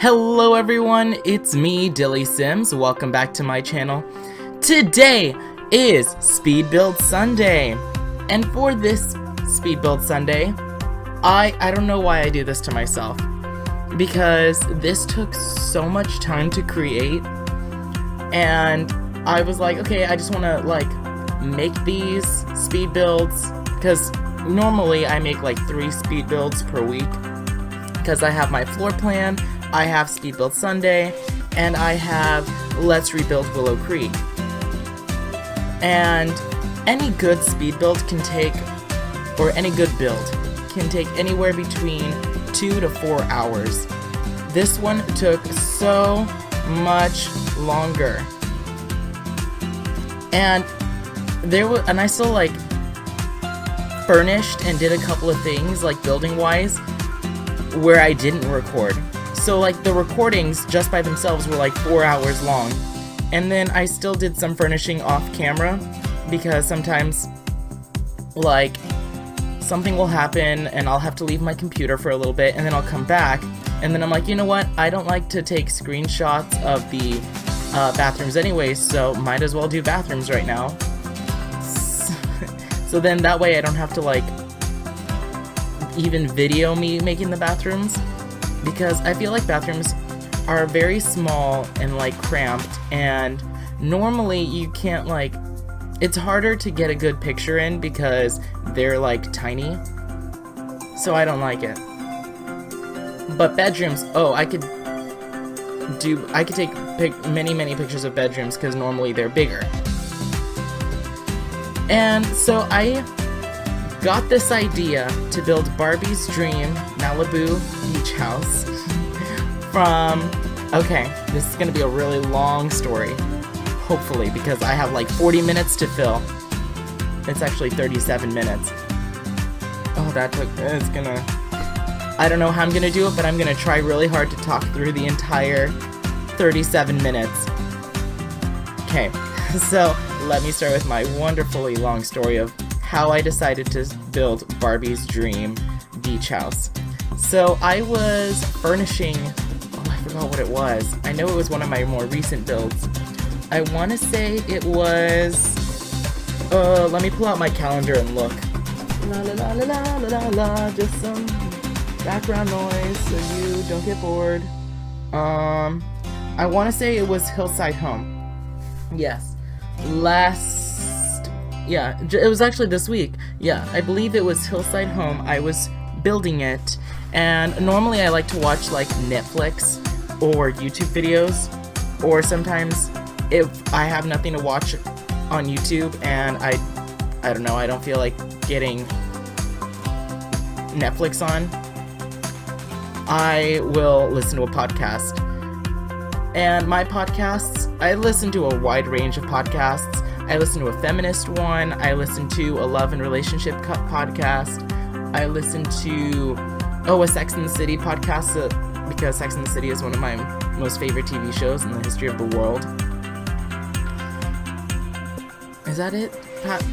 Hello everyone, it's me, DillysSims. Welcome back to my channel. Today is Speed Build Sunday. And for this Speed Build Sunday, I don't know why I do this to myself. Because this took so much time to create. And I was like, okay, I just want to make these speed builds. Because normally I make 3 speed builds per week. Because I have my floor plan, I have Speed Build Sunday, and I have Let's Rebuild Willow Creek. And any good speed build can take, or any good build, can take anywhere between 2 to 4 hours. This one took so much longer. And I still furnished and did a couple of things building wise where I didn't record. So the recordings just by themselves were 4 hours long. And then I still did some furnishing off camera because sometimes something will happen and I'll have to leave my computer for a little bit and then I'll come back and then I'm like, you know what, I don't like to take screenshots of the bathrooms anyway, so might as well do bathrooms right now. So then that way I don't have to even video me making the bathrooms, because I feel like bathrooms are very small and cramped, and normally you can't it's harder to get a good picture in because they're tiny, so I don't like it. But bedrooms, oh, I could take many pictures of bedrooms because normally they're bigger. And so I got this idea to build Barbie's Dream Malibu Beach House from, okay, this is gonna be a really long story, hopefully, because I have 40 minutes to fill. It's actually 37 minutes. Oh, I don't know how I'm gonna do it, but I'm gonna try really hard to talk through the entire 37 minutes. Okay, so let me start with my wonderfully long story of how I decided to build Barbie's Dream Beach House. So I was furnishing, I forgot what it was. I know it was one of my more recent builds. I want to say it was, let me pull out my calendar and look. La la la la la la la, just some background noise so you don't get bored. I want to say it was Hillside Home. Yes. It was actually this week. Yeah, I believe it was Hillside Home. I was building it, and normally I like to watch Netflix or YouTube videos, or sometimes if I have nothing to watch on YouTube and I don't know, I don't feel like getting Netflix on, I will listen to a podcast. And my podcasts, I listen to a wide range of podcasts. I listen to a feminist one. I listen to a love and relationship podcast. I listen to, a Sex and the City podcast, because Sex and the City is one of my most favorite TV shows in the history of the world. Is that it?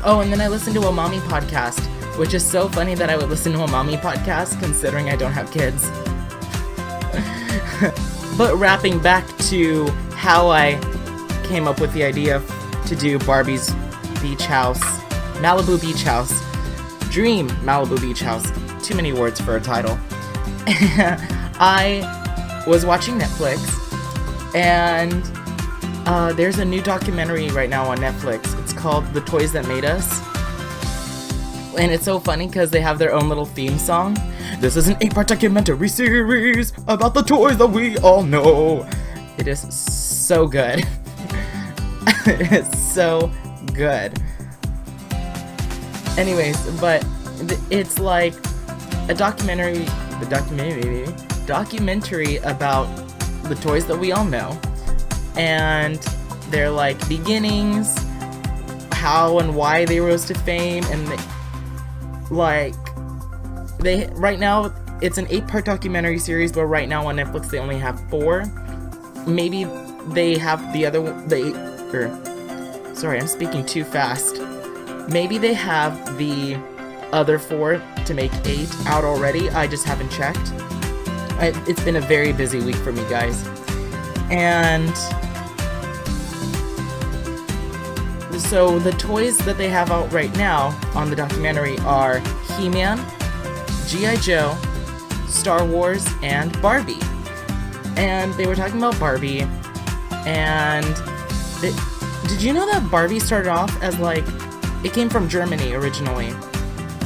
And then I listen to a mommy podcast, which is so funny that I would listen to a mommy podcast considering I don't have kids. But wrapping back to how I came up with the idea to do Barbie's Beach House, Malibu Beach House, Dream Malibu Beach House, too many words for a title. I was watching Netflix, and there's a new documentary right now on Netflix. It's called The Toys That Made Us. And it's so funny because they have their own little theme song. This is an 8-part documentary series about the toys that we all know. It is so good. It is so good. Anyways, but it's a documentary about the toys that we all know. And their beginnings, how and why they rose to fame, and right now it's an 8-part documentary series, but right now on Netflix they only have 4. Maybe they have the other one. Sorry, I'm speaking too fast. Maybe they have the other 4 to make 8 out already. I just haven't checked. It's been a very busy week for me, guys. And so the toys that they have out right now on the documentary are He-Man, G.I. Joe, Star Wars, and Barbie. And they were talking about Barbie, and did you know that Barbie started off as like, it came from Germany originally.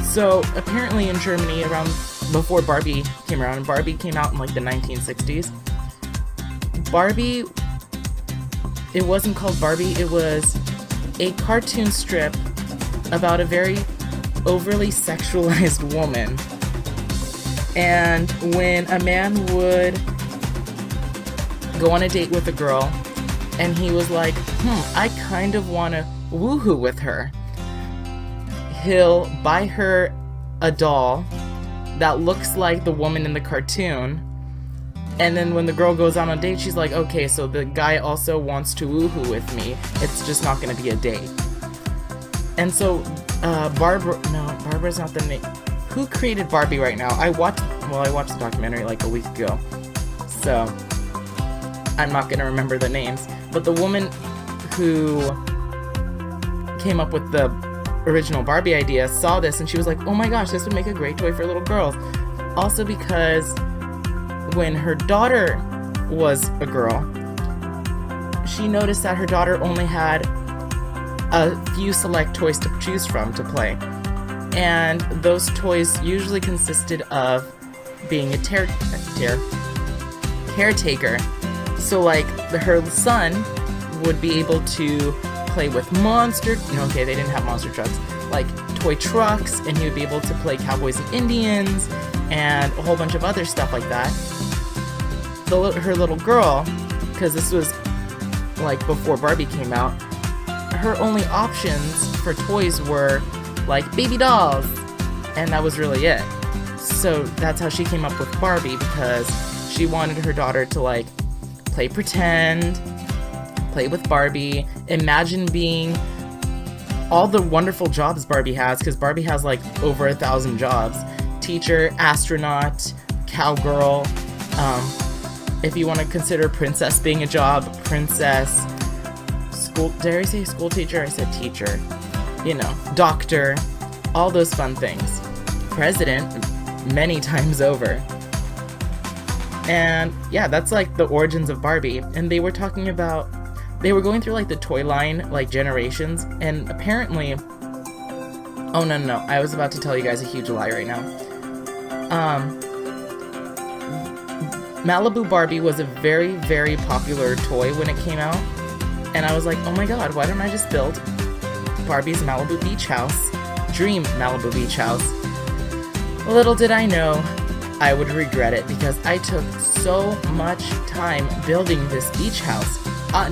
So apparently in Germany, around before Barbie came around, and Barbie came out in like the 1960s, Barbie, it wasn't called Barbie, it was a cartoon strip about a very overly sexualized woman. And when a man would go on a date with a girl and he was like, I kind of want to woohoo with her, he'll buy her a doll that looks like the woman in the cartoon, and then when the girl goes on a date, she's like, okay, so the guy also wants to woohoo with me, it's just not going to be a date. And so Barbara's not the name. Who created Barbie right now? I watched the documentary like a week ago, so I'm not going to remember the names, but the woman who came up with the original Barbie idea saw this and she was like, oh my gosh, this would make a great toy for little girls. Also because when her daughter was a girl, she noticed that her daughter only had a few select toys to choose from to play. And those toys usually consisted of being a caretaker. So like her son would be able to play with they didn't have monster trucks, like toy trucks, and he would be able to play Cowboys and Indians and a whole bunch of other stuff like that. Her little girl, because this was like before Barbie came out, her only options for toys were like baby dolls, and that was really it. So that's how she came up with Barbie, because she wanted her daughter to like play pretend, play with Barbie, imagine being all the wonderful jobs Barbie has, because Barbie has like over 1,000 jobs. Teacher, astronaut, cowgirl, if you want to consider princess being a job, princess, did I say school teacher? I said teacher. Doctor, all those fun things. President, many times over. And yeah, that's like the origins of Barbie. And they were talking about, they were going through like the toy line, like generations, and apparently, oh no, I was about to tell you guys a huge lie right now. Malibu Barbie was a very, very popular toy when it came out, and I was like, oh my god, why don't I just build Barbie's Malibu Beach House, Dream Malibu Beach House? Little did I know I would regret it, because I took so much time building this beach house.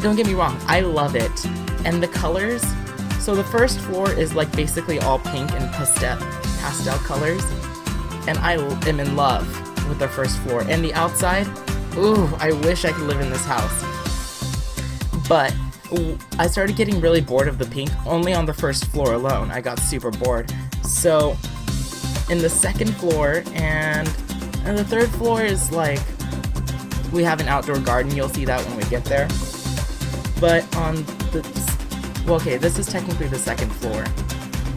Don't get me wrong, I love it. And the colors, so the first floor is like basically all pink and pastel colors, and I am in love with the first floor. And the outside, ooh, I wish I could live in this house. But I started getting really bored of the pink only on the first floor alone. I got super bored. So in the second floor and the third floor is like, we have an outdoor garden. You'll see that when we get there. But on this is technically the second floor.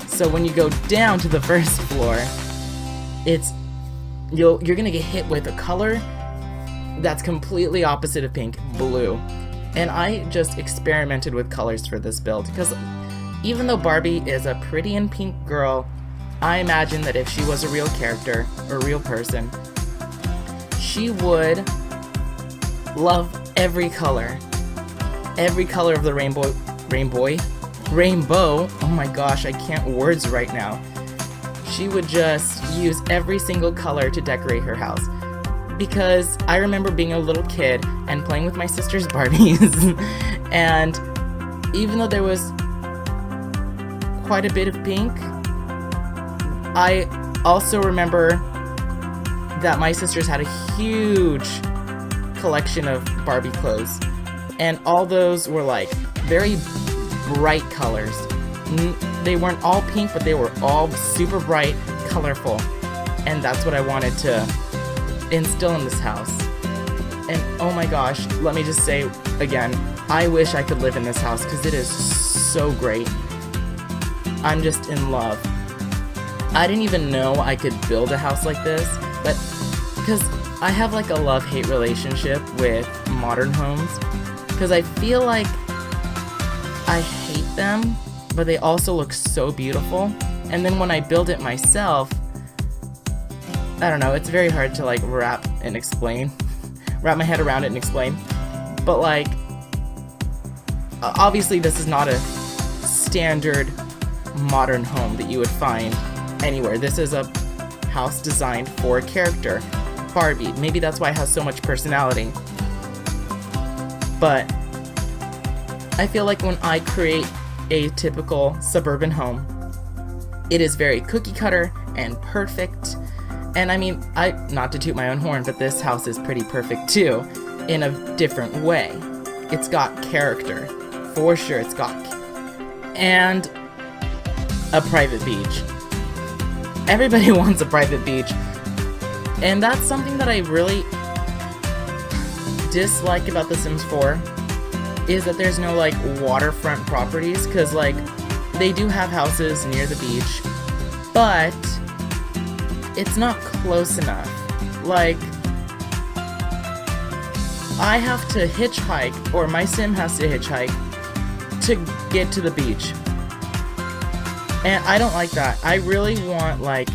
So when you go down to the first floor, you're gonna get hit with a color that's completely opposite of pink, blue. And I just experimented with colors for this build, because even though Barbie is a pretty and pink girl, I imagine that if she was a real character, or a real person, she would love every color of the rainbow. Oh my gosh, I can't words right now. She would just use every single color to decorate her house. Because I remember being a little kid and playing with my sister's Barbies, and even though there was quite a bit of pink, I also remember that my sisters had a huge collection of Barbie clothes, and all those were like very bright colors. They weren't all pink, but they were all super bright, colorful, and that's what I wanted to still in this house. And oh my gosh, let me just say again, I wish I could live in this house because it is so great. I'm just in love. I didn't even know I could build a house like this, but because I have like a love-hate relationship with modern homes, because I feel like I hate them, but they also look so beautiful. And then when I build it myself, I don't know, it's very hard to like wrap my head around it and explain. But like, obviously this is not a standard modern home that you would find anywhere. This is a house designed for a character, Barbie. Maybe that's why it has so much personality. But I feel like when I create a typical suburban home, it is very cookie cutter and perfect. And I mean, not to toot my own horn, but this house is pretty perfect too, in a different way. It's got character, for sure. It's got, and a private beach. Everybody wants a private beach, and that's something that I really dislike about The Sims 4, is that there's no like waterfront properties, because like they do have houses near the beach, but it's not close enough. Like, I have to hitchhike, or my sim has to hitchhike to get to the beach. And I don't like that. I really want, like,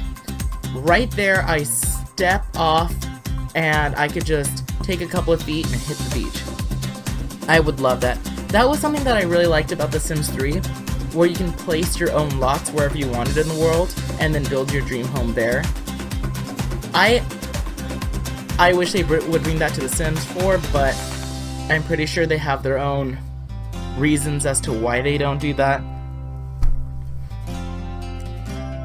right there I step off and I could just take a couple of feet and hit the beach. I would love that. That was something that I really liked about The Sims 3, where you can place your own lots wherever you wanted in the world and then build your dream home there. I wish they would bring that to The Sims 4, but I'm pretty sure they have their own reasons as to why they don't do that.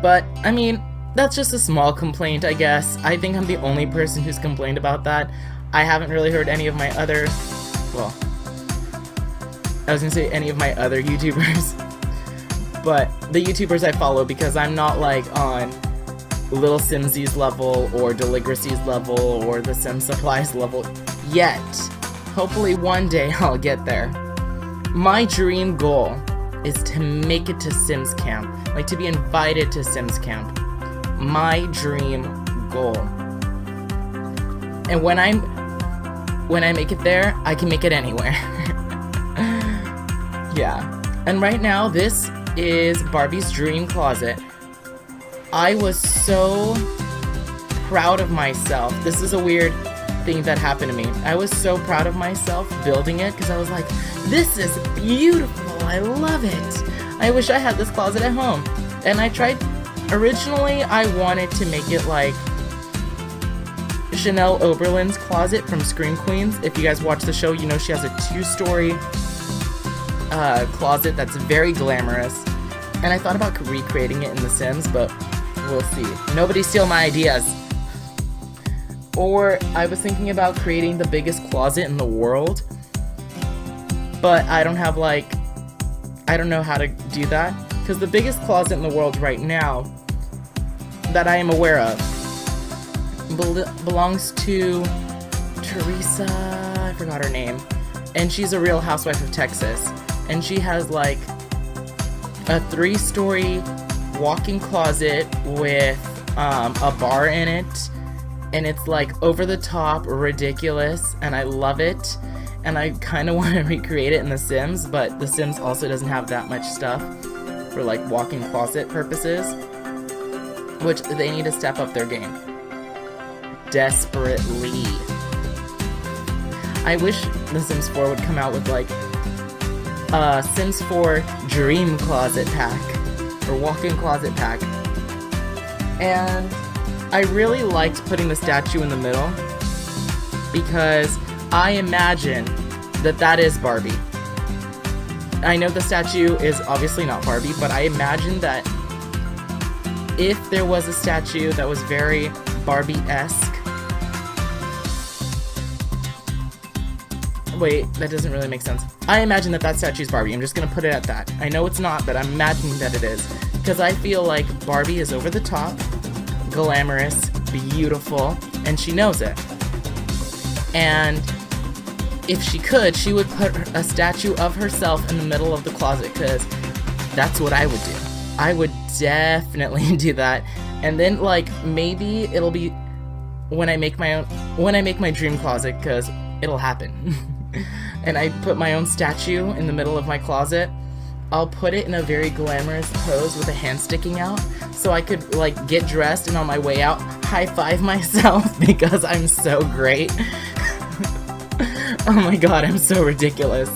But, I mean, that's just a small complaint, I guess. I think I'm the only person who's complained about that. I haven't really heard any of my other, well, I was gonna say any of my other YouTubers, but the YouTubers I follow, because I'm not like on Little Simsies level or DillysSims level or the Sim Supplies level yet. Hopefully one day I'll get there. My dream goal is to make it to Sims Camp, like to be invited to Sims Camp. My dream goal. And when I make it there, I can make it anywhere. Yeah. And right now, this is Barbie's dream closet. I was so proud of myself. This is a weird thing that happened to me. I was so proud of myself building it because I was like, this is beautiful. I love it. I wish I had this closet at home. And I tried, originally I wanted to make it like Chanel Oberlin's closet from Scream Queens. If you guys watch the show, you know she has a 2-story closet that's very glamorous. And I thought about recreating it in The Sims, but we'll see. Nobody steal my ideas. Or I was thinking about creating the biggest closet in the world, but I don't have like, I don't know how to do that, because the biggest closet in the world right now that I am aware of belongs to Teresa, I forgot her name, and she's a Real Housewife of Texas, and she has like a 3-story walk-in closet with a bar in it, and it's like over the top, ridiculous, and I love it. And I kind of want to recreate it in The Sims, but The Sims also doesn't have that much stuff for like walk-in closet purposes, which they need to step up their game desperately. I wish The Sims 4 would come out with like a Sims 4 Dream Closet Pack or walk-in closet pack. And I really liked putting the statue in the middle because I imagine that is Barbie. I know the statue is obviously not Barbie, but I imagine that if there was a statue that was very Barbie-esque. Wait, that doesn't really make sense. I imagine that statue is Barbie. I'm just gonna put it at that. I know it's not, but I'm imagining that it is. Because I feel like Barbie is over the top, glamorous, beautiful, and she knows it. And if she could, she would put a statue of herself in the middle of the closet, because that's what I would do. I would definitely do that. And then, like, maybe it'll be when I make my dream closet, because it'll happen. And I put my own statue in the middle of my closet. I'll put it in a very glamorous pose with a hand sticking out, so I could, like, get dressed and on my way out high-five myself because I'm so great. Oh my god, I'm so ridiculous.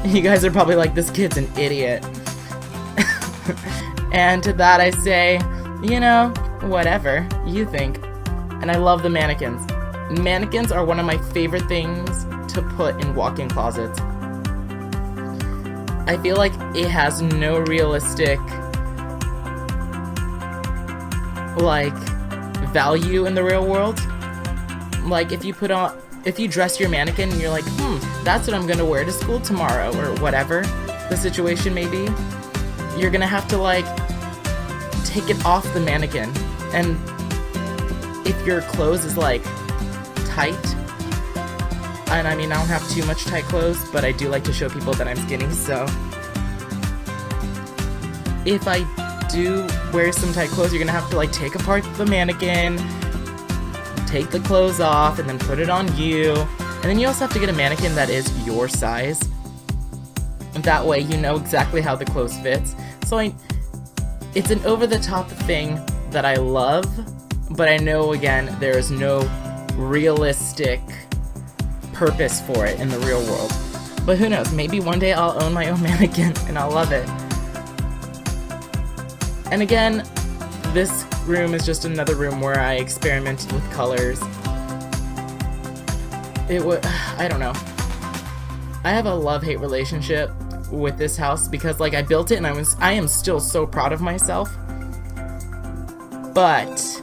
You guys are probably like, this kid's an idiot. And to that I say, you know, whatever you think. And I love the mannequins. Mannequins are one of my favorite things to put in walk-in closets. I feel like it has no realistic, like, value in the real world. Like, if you dress your mannequin and you're like, that's what I'm gonna wear to school tomorrow, or whatever the situation may be, you're gonna have to, like, take it off the mannequin. And if your clothes is, like, tight, and I mean, I don't have too much tight clothes, but I do like to show people that I'm skinny, so if I do wear some tight clothes, you're gonna have to, like, take apart the mannequin, take the clothes off, and then put it on you. And then you also have to get a mannequin that is your size. That way you know exactly how the clothes fits. So it's an over-the-top thing that I love, but I know, again, there is no realistic purpose for it in the real world. But who knows, maybe one day I'll own my own mannequin and I'll love it. And again, this room is just another room where I experimented with colors. I don't know. I have a love-hate relationship with this house because, like, I built it and I am still so proud of myself. But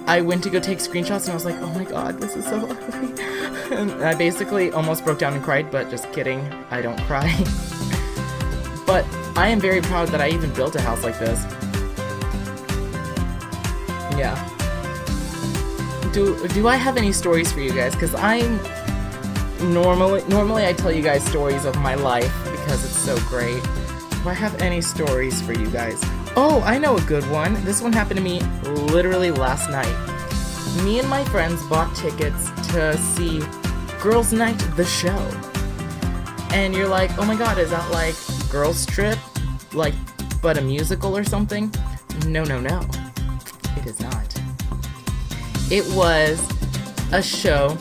I went to go take screenshots and I was like, oh my god, this is so ugly. And I basically almost broke down and cried, but just kidding, I don't cry. But I am very proud that I even built a house like this. Yeah. Do I have any stories for you guys? Because I'm normally I tell you guys stories of my life because it's so great. Do I have any stories for you guys? Oh, I know a good one. This one happened to me literally last night. Me and my friends bought tickets to see Girls' Night, the show. And you're like, oh my god, is that like Girls Trip? Like, but a musical or something? No, no, no. It is not. It was a show.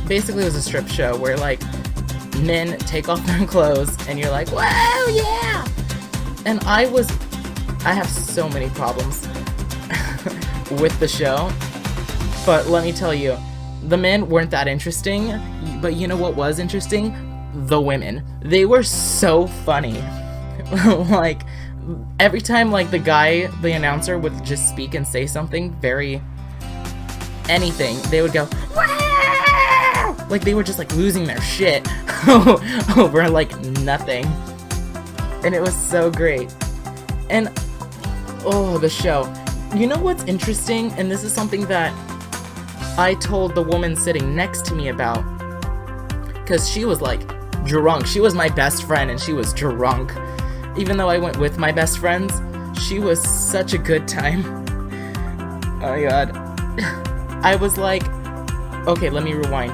Basically, it was a strip show where, like, men take off their clothes and you're like, wow, yeah! And I have so many problems with the show. But let me tell you, the men weren't that interesting, but you know what was interesting? The women. They were so funny. Like, every time, like, the announcer would just speak and say something very anything, they would go, wow! Like, they were just, like, losing their shit over, like, nothing. And it was so great. And, oh, the show. You know what's interesting? And this is something that I told the woman sitting next to me about, because she was, like, drunk. She was my best friend, and she was drunk. Even though I went with my best friends, she was such a good time. Oh my god. I was like, okay, let me rewind.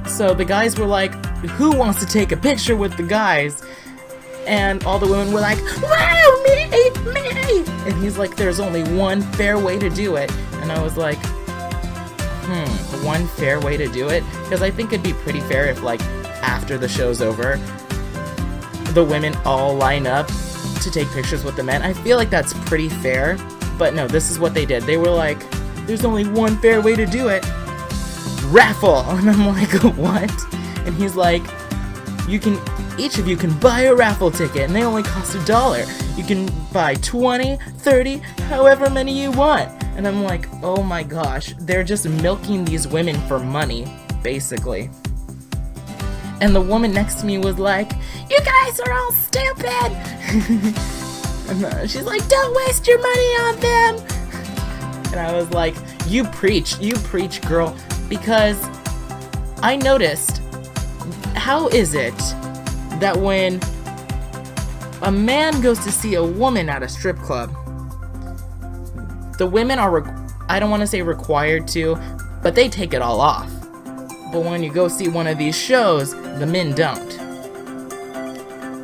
So the guys were like, who wants to take a picture with the guys? And all the women were like, wow, me! And he's like, there's only one fair way to do it. And I was like, one fair way to do it? Because I think it'd be pretty fair if, like, after the show's over, the women all line up to take pictures with the men. I feel like that's pretty fair. But no, this is what they did. They were like, there's only one fair way to do it. Raffle! And I'm like, what? And he's like, each of you can buy a raffle ticket, and they only cost $1. You can buy 20, 30, however many you want. And I'm like, oh my gosh, they're just milking these women for money, basically. And the woman next to me was like, you guys are all stupid! And she's like, don't waste your money on them! And I was like, You preach, girl, because I noticed, how is it that when a man goes to see a woman at a strip club, the women are, I don't want to say required to, but they take it all off. But when you go see one of these shows, the men don't.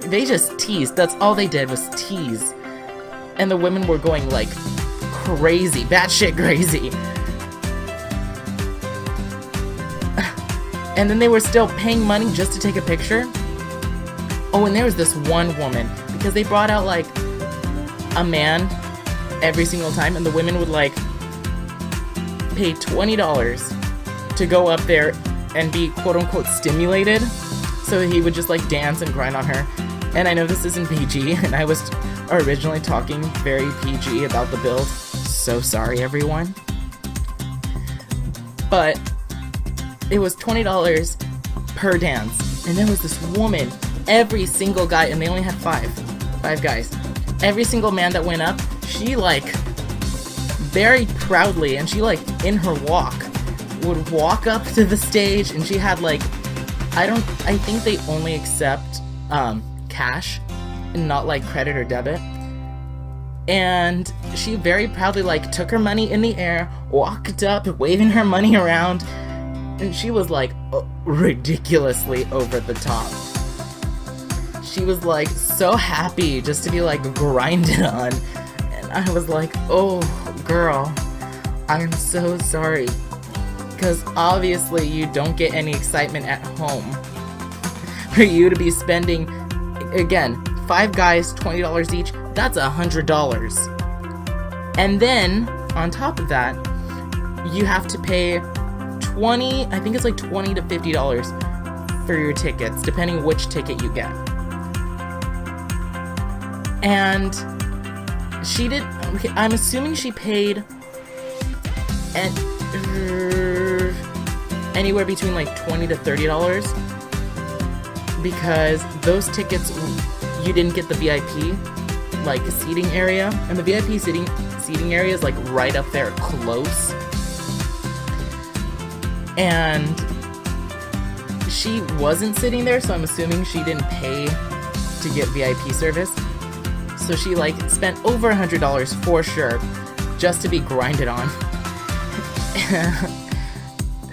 They just teased. That's all they did was tease. And the women were going like crazy, batshit crazy. And then they were still paying money just to take a picture. Oh, and there was this one woman, because they brought out like a man every single time, and the women would like pay $20 to go up there and be quote unquote stimulated. So he would just like dance and grind on her. And I know this isn't PG, and I was originally talking very PG about the build. So sorry, everyone. But it was $20 per dance. And there was this woman, every single guy, and they only had five guys. Every single man that went up, she like very proudly, and she like in her walk would walk up to the stage, and she had like, I think they only accept cash and not like credit or debit. And she very proudly like took her money in the air, walked up waving her money around, and she was like ridiculously over the top. She was like so happy just to be like grinded on, and I was like, oh girl, I'm so sorry, because obviously you don't get any excitement at home for you to be spending, again, 5 guys, $20 each, that's $100. And then, on top of that, you have to pay I think it's like $20 to $50 for your tickets, depending which ticket you get. And she did, okay, I'm assuming she paid anywhere between like $20 to $30, because those tickets, you didn't get the VIP like seating area, and the VIP seating area is like right up there close. And she wasn't sitting there, so I'm assuming she didn't pay to get VIP service. So she like spent over $100 for sure just to be grinded on.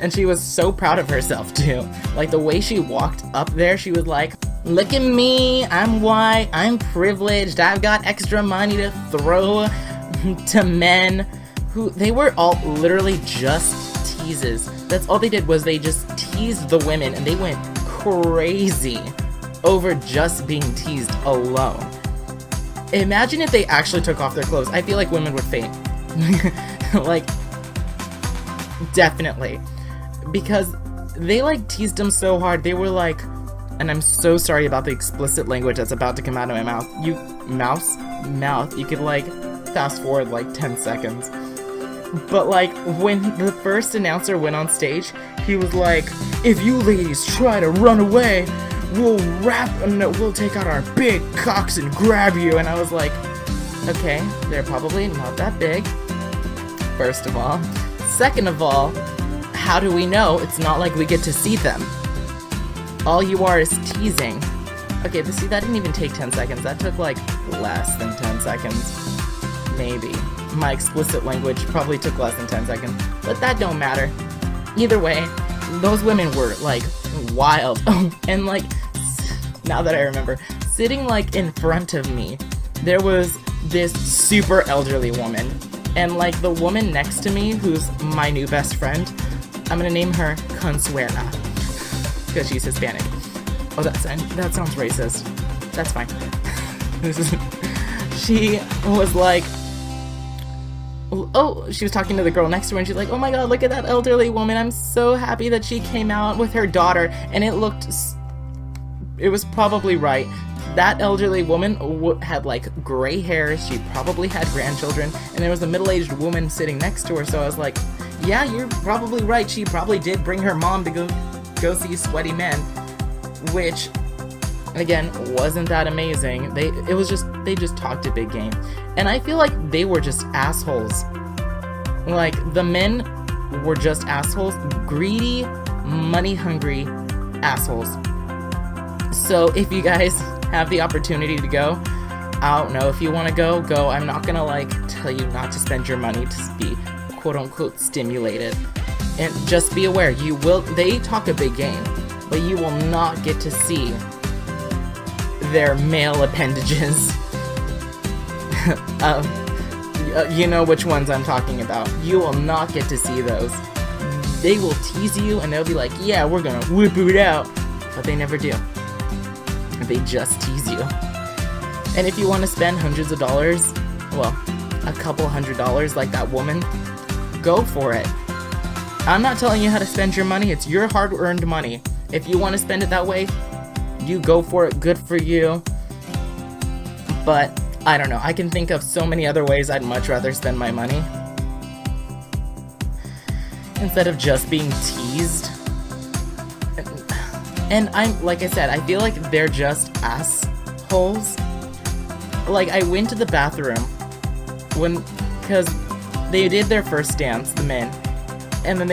And she was so proud of herself too. Like the way she walked up there, she was like, look at me, I'm white, I'm privileged, I've got extra money to throw to men who, they were all literally just teases. That's all they did, was they just teased the women, and they went crazy over just being teased alone. Imagine if they actually took off their clothes. I feel like women would faint. Like, definitely. Because they like teased them so hard. They were like, and I'm so sorry about the explicit language that's about to come out of my mouth. You could like fast forward like 10 seconds. But like when the first announcer went on stage, he was like, if you ladies try to run away, we'll take out our big cocks and grab you. And I was like, okay, they're probably not that big, first of all. Second of all, how do we know? It's not like we get to see them. All you are is teasing. Okay, but see, that didn't even take 10 seconds. That took like less than 10 seconds. Maybe. My explicit language probably took less than 10 seconds. But that don't matter. Either way, those women were like wild. And like, now that I remember, sitting like in front of me, there was this super elderly woman. And like the woman next to me, who's my new best friend, I'm gonna name her Consuela, because she's Hispanic. Oh, that sounds racist. That's fine. She was like, she was talking to the girl next to her, and she's like, oh my god, look at that elderly woman. I'm so happy that she came out with her daughter. And it was probably right. That elderly woman had like gray hair. She probably had grandchildren. And there was a middle-aged woman sitting next to her. So I was like, yeah, you're probably right. She probably did bring her mom to go see sweaty men. Which, again, wasn't that amazing. They just talked a big game. And I feel like they were just assholes Like, the men were just assholes, greedy, money-hungry assholes. So if you guys have the opportunity to go, I don't know, if you want to go. I'm not gonna like tell you not to spend your money to be quote-unquote stimulated. And just be aware, they talk a big game, but you will not get to see their male appendages. You know which ones I'm talking about. You will not get to see those. They will tease you and they'll be like, yeah, we're gonna whip it out. But they never do. They just tease you. And if you want to spend hundreds of dollars, well, a couple $100 like that woman, go for it. I'm not telling you how to spend your money. It's your hard-earned money. If you want to spend it that way, you go for it. Good for you. But I don't know. I can think of so many other ways I'd much rather spend my money. Instead of just being teased. And like I said, I feel like they're just assholes. Like, I went to the bathroom because they did their first dance, the men. And then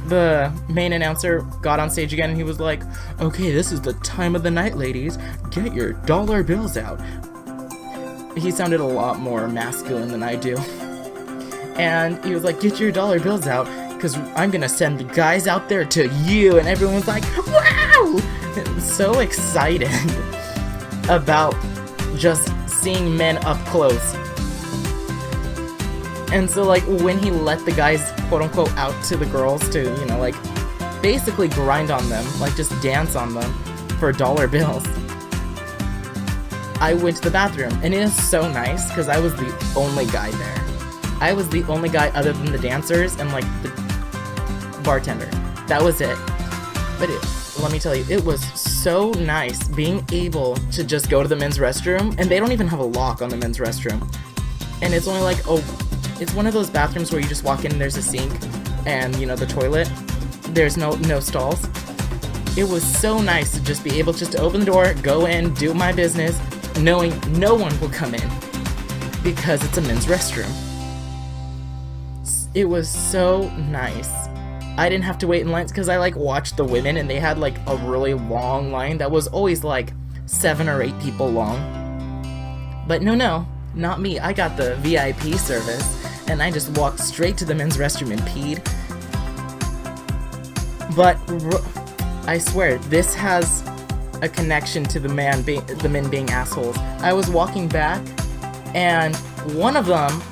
the main announcer got on stage again and he was like, okay, this is the time of the night, ladies. Get your dollar bills out. He sounded a lot more masculine than I do. And he was like, get your dollar bills out, because I'm gonna send the guys out there to you. And everyone was like, wow! So excited about just seeing men up close. And so, like, when he let the guys, quote-unquote, out to the girls to, you know, like, basically grind on them, like, just dance on them for dollar bills, I went to the bathroom. And it is so nice, because I was the only guy there. I was the only guy other than the dancers and, like, the bartender. That was it. But let me tell you, it was so nice being able to just go to the men's restroom, and they don't even have a lock on the men's restroom. And it's only like, it's one of those bathrooms where you just walk in and there's a sink and, you know, the toilet. There's no stalls. It was so nice to just be able just to open the door, go in, do my business, knowing no one will come in because it's a men's restroom. It was so nice. I didn't have to wait in lines because I, like, watched the women and they had, like, a really long line that was always, like, 7 or 8 people long. But no, not me. I got the VIP service and I just walked straight to the men's restroom and peed. But I swear, this has a connection to the men being assholes. I was walking back and one of them,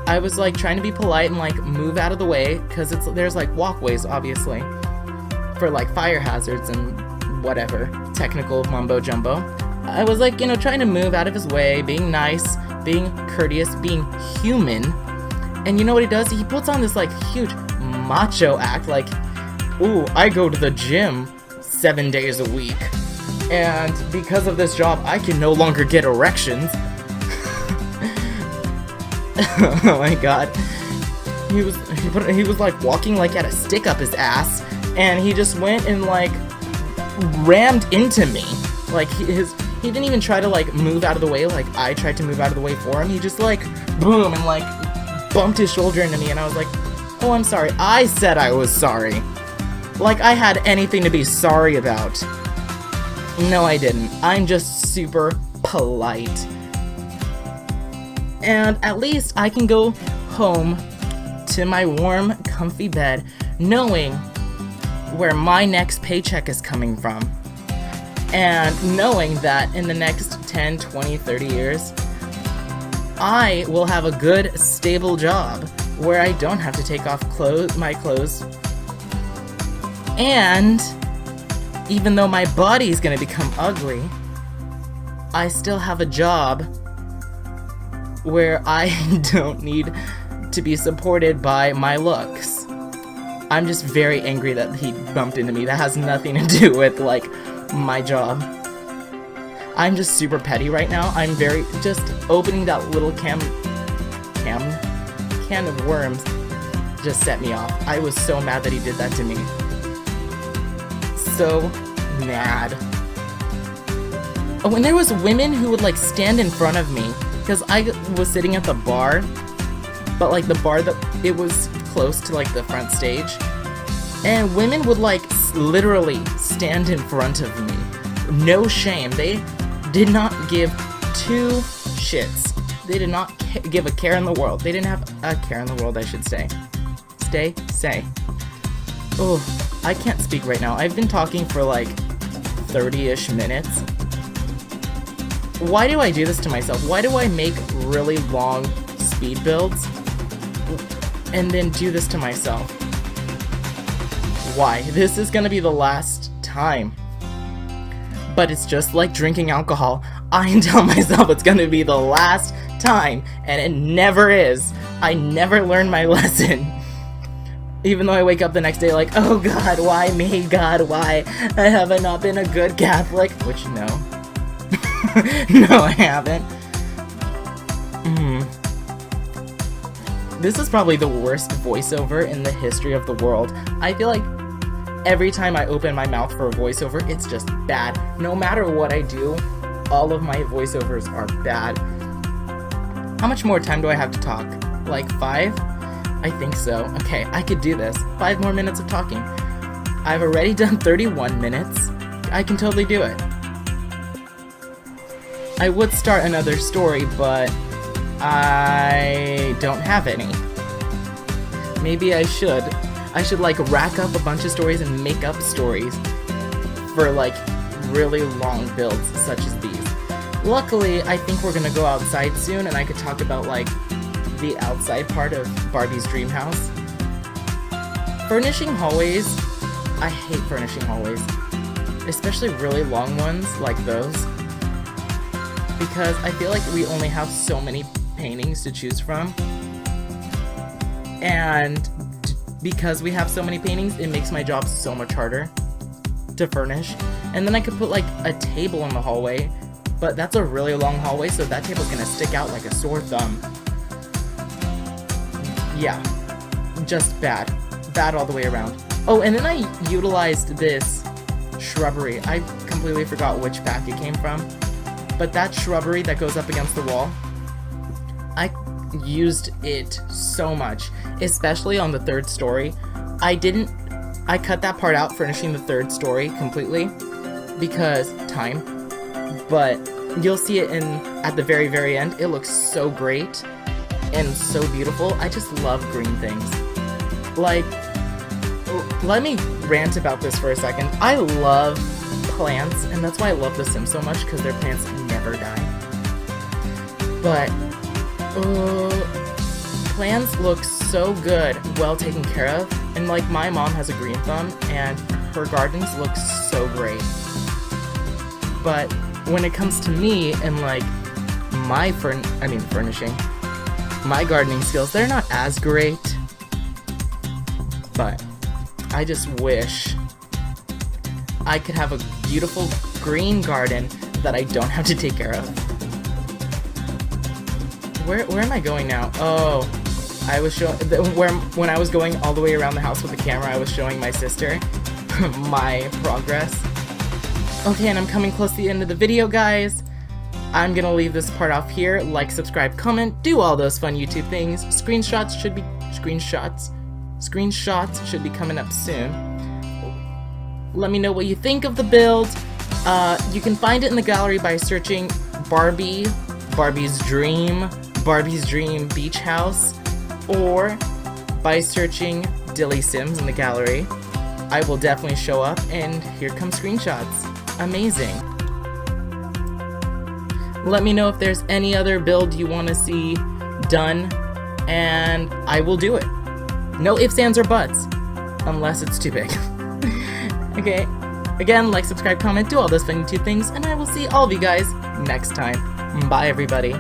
I was, like, trying to be polite and, like, move out of the way, because there's, like, walkways, obviously, for, like, fire hazards and whatever, technical mumbo-jumbo. I was, like, you know, trying to move out of his way, being nice, being courteous, being human, and you know what he does? He puts on this, like, huge macho act, like, ooh, I go to the gym 7 days a week, and because of this job, I can no longer get erections. Oh my god. He was like walking like at a stick up his ass, and he just went and like rammed into me. Like he didn't even try to like move out of the way like I tried to move out of the way for him. He just like boom and like bumped his shoulder into me, and I was like, "Oh, I'm sorry. I said I was sorry." Like I had anything to be sorry about. No, I didn't. I'm just super polite. And at least I can go home to my warm, comfy bed knowing where my next paycheck is coming from. And knowing that in the next 10, 20, 30 years, I will have a good, stable job where I don't have to take off my clothes. And even though my body is going to become ugly, I still have a job where I don't need to be supported by my looks. I'm just very angry that he bumped into me. That has nothing to do with, like, my job. I'm just super petty right now. I'm very, just opening that little can of worms just set me off. I was so mad that he did that to me. So mad. When there was women who would, like, stand in front of me, because I was sitting at the bar, but like the bar that it was close to like the front stage, and women would like literally stand in front of me. No shame. They did not give two shits. They did not give a care in the world. They didn't have a care in the world, I should say. Say. Oh, I can't speak right now. I've been talking for like 30-ish minutes. Why do I do this to myself? Why do I make really long speed builds and then do this to myself? Why? This is gonna be the last time. But it's just like drinking alcohol. I tell myself it's gonna be the last time, and it never is. I never learn my lesson. Even though I wake up the next day like, oh God, why me? God, why? Have I not been a good Catholic? Which, no. No, I haven't. This is probably the worst voiceover in the history of the world. I feel like every time I open my mouth for a voiceover, it's just bad. No matter what I do, all of my voiceovers are bad. How much more time do I have to talk? Like 5? I think so. Okay, I could do this. 5 more minutes of talking. I've already done 31 minutes. I can totally do it. I would start another story, but I don't have any. Maybe I should. I should like rack up a bunch of stories and make up stories for like really long builds such as these. Luckily, I think we're gonna go outside soon and I could talk about like the outside part of Barbie's Dream House. Furnishing hallways. I hate furnishing hallways. Especially really long ones like those. Because I feel like we only have so many paintings to choose from. And because we have so many paintings, it makes my job so much harder to furnish. And then I could put like a table in the hallway, but that's a really long hallway, so that table's gonna stick out like a sore thumb. Yeah, just bad. Bad all the way around. Oh, and then I utilized this shrubbery. I completely forgot which pack it came from, but that shrubbery that goes up against the wall, I used it so much, especially on the 3rd story. I cut that part out, furnishing the 3rd story completely, because time, but you'll see it at the very, very end. It looks so great and so beautiful. I just love green things. Like, let me rant about this for a second. I love plants, and that's why I love The Sims so much, because their plants never die. But plants look so good, well taken care of, and like my mom has a green thumb, and her gardens look so great. But when it comes to me and like my furnishing, my gardening skills, they're not as great. But I just wish I could have a beautiful green garden that I don't have to take care of. Where am I going now? Oh, I was showing when I was going all the way around the house with the camera, I was showing my sister my progress. Okay, and I'm coming close to the end of the video, guys. I'm gonna leave this part off here. Like, subscribe, comment, do all those fun YouTube things. Screenshots should be coming up soon. Let me know what you think of the build. You can find it in the gallery by searching Barbie, Barbies Dream Beach House, or by searching DillysSims in the gallery. I will definitely show up, and here come screenshots. Amazing. Let me know if there's any other build you want to see done, and I will do it. No ifs, ands, or buts, unless it's too big. Okay, again, like, subscribe, comment, do all those fun YouTube things, and I will see all of you guys next time. Bye, everybody.